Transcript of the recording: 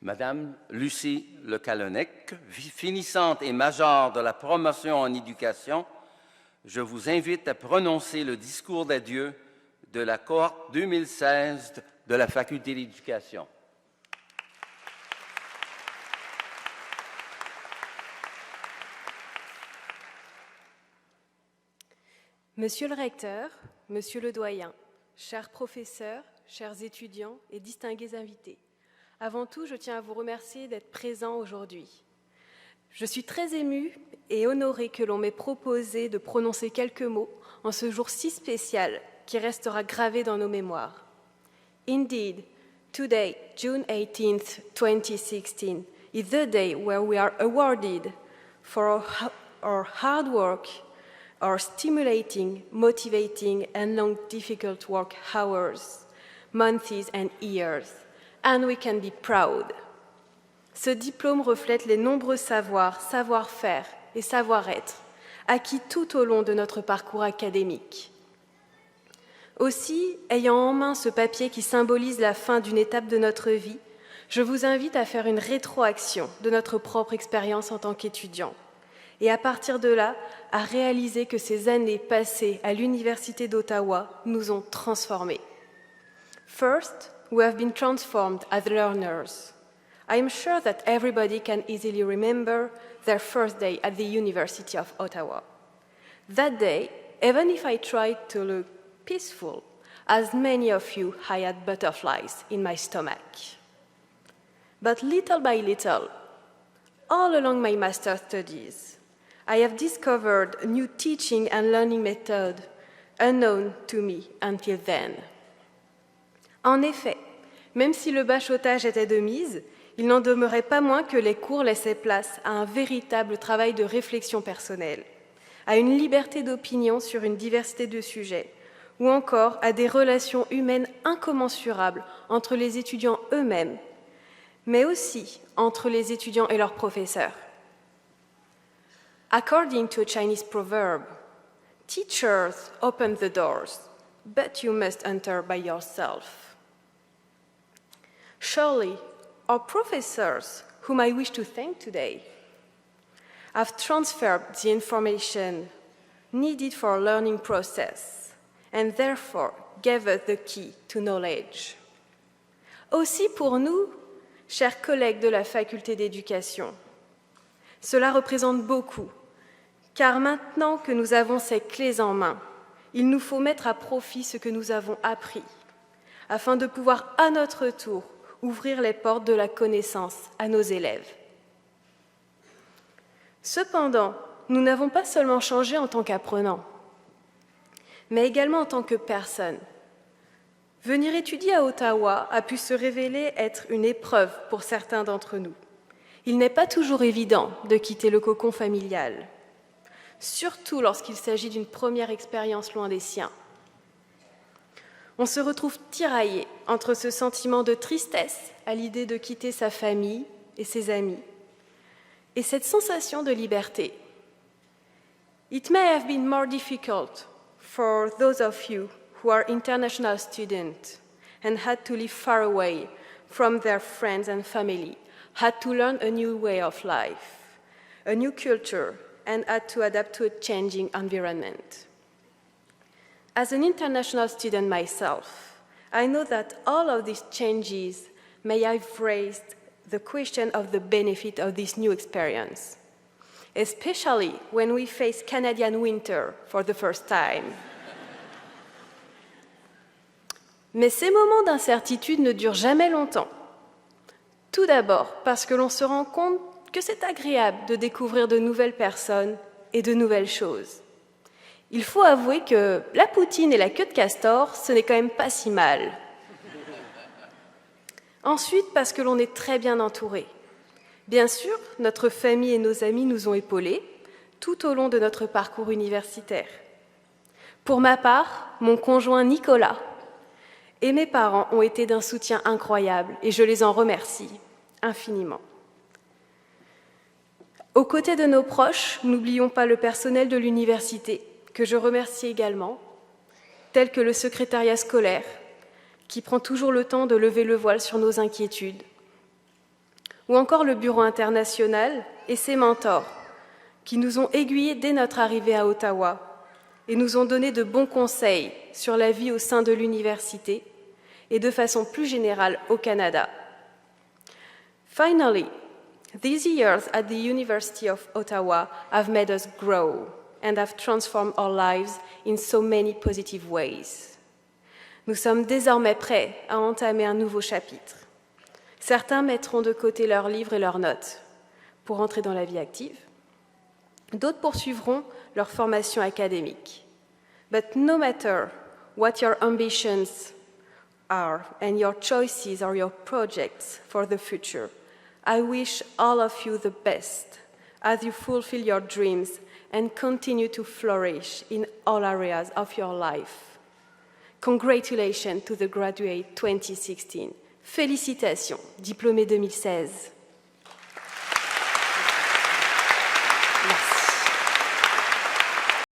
Madame Lucie Le Callennec, finissante et majeure de la promotion en éducation, je vous invite à prononcer le discours d'adieu de la cohorte 2016 de la Faculté d'éducation. Monsieur le recteur, monsieur le doyen, chers professeurs, chers étudiants et distingués invités, avant tout, je tiens à vous remercier d'être présents aujourd'hui. Je suis très émue et honorée que l'on m'ait proposé de prononcer quelques mots en ce jour si spécial qui restera gravé dans nos mémoires. Indeed, today, June 18th, 2016, is the day where we are awarded for our hard work, our stimulating, motivating, and long difficult work hours, months and years, and we can be proud. Ce diplôme reflète les nombreux savoirs, savoir-faire et savoir-être acquis tout au long de notre parcours académique. Aussi, ayant en main ce papier qui symbolise la fin d'une étape de notre vie, je vous invite à faire une rétroaction de notre propre expérience en tant qu'étudiant et à partir de là, à réaliser que ces années passées à l'Université d'Ottawa nous ont transformés. First, we have been transformed as learners. I am sure that everybody can easily remember their first day at the University of Ottawa. That day, even if I tried to look peaceful, as many of you, I had butterflies in my stomach. But little by little, all along my master's studies, I have discovered a new teaching and learning method unknown to me until then. En effet, même si le bachotage était de mise, il n'en demeurait pas moins que les cours laissaient place à un véritable travail de réflexion personnelle, à une liberté d'opinion sur une diversité de sujets, ou encore à des relations humaines incommensurables entre les étudiants eux-mêmes, mais aussi entre les étudiants et leurs professeurs. According to a Chinese proverb, teachers open the doors, but you must enter by yourself. Surely, our professors, whom I wish to thank today, have transferred the information needed for our learning process and therefore gave us the key to knowledge. Aussi pour nous, chers collègues de la Faculté d'éducation, cela représente beaucoup, car maintenant que nous avons ces clés en main, il nous faut mettre à profit ce que nous avons appris, afin de pouvoir à notre tour ouvrir les portes de la connaissance à nos élèves. Cependant, nous n'avons pas seulement changé en tant qu'apprenants, mais également en tant que personnes. Venir étudier à Ottawa a pu se révéler être une épreuve pour certains d'entre nous. Il n'est pas toujours évident de quitter le cocon familial, surtout lorsqu'il s'agit d'une première expérience loin des siens. On se retrouve tiraillé entre ce sentiment de tristesse à l'idée de quitter sa famille et ses amis, et cette sensation de liberté. It may have been more difficult for those of you who are international students and had to live far away from their friends and family, had to learn a new way of life, a new culture, and had to adapt to a changing environment. As an international student myself, I know that all of these changes may have raised the question of the benefit of this new experience, especially when we face Canadian winter for the first time. Mais ces moments d'incertitude ne durent jamais longtemps. Tout d'abord parce que l'on se rend compte que c'est agréable de découvrir de nouvelles personnes et de nouvelles choses. Il faut avouer que la poutine et la queue de castor, ce n'est quand même pas si mal. Ensuite, parce que l'on est très bien entouré. Bien sûr, notre famille et nos amis nous ont épaulés tout au long de notre parcours universitaire. Pour ma part, mon conjoint Nicolas et mes parents ont été d'un soutien incroyable et je les en remercie infiniment. Aux côtés de nos proches, n'oublions pas le personnel de l'université, que je remercie également, tel que le secrétariat scolaire, qui prend toujours le temps de lever le voile sur nos inquiétudes. ou encore le Bureau international et ses mentors, qui nous ont aiguillés dès notre arrivée à Ottawa et nous ont donné de bons conseils sur la vie au sein de l'université et de façon plus générale au Canada. Finally, these years at the University of Ottawa have made us grow and have transformed our lives in so many positive ways. Nous sommes désormais prêts à entamer un nouveau chapitre. Certains mettront de côté leurs livres et leurs notes pour entrer dans la vie active. D'autres poursuivront leur formation académique. But no matter what your ambitions are and your choices or your projects for the future, I wish all of you the best as you fulfill your dreams and continue to flourish in all areas of your life. Congratulations to the graduate 2016. Félicitations, diplômé 2016.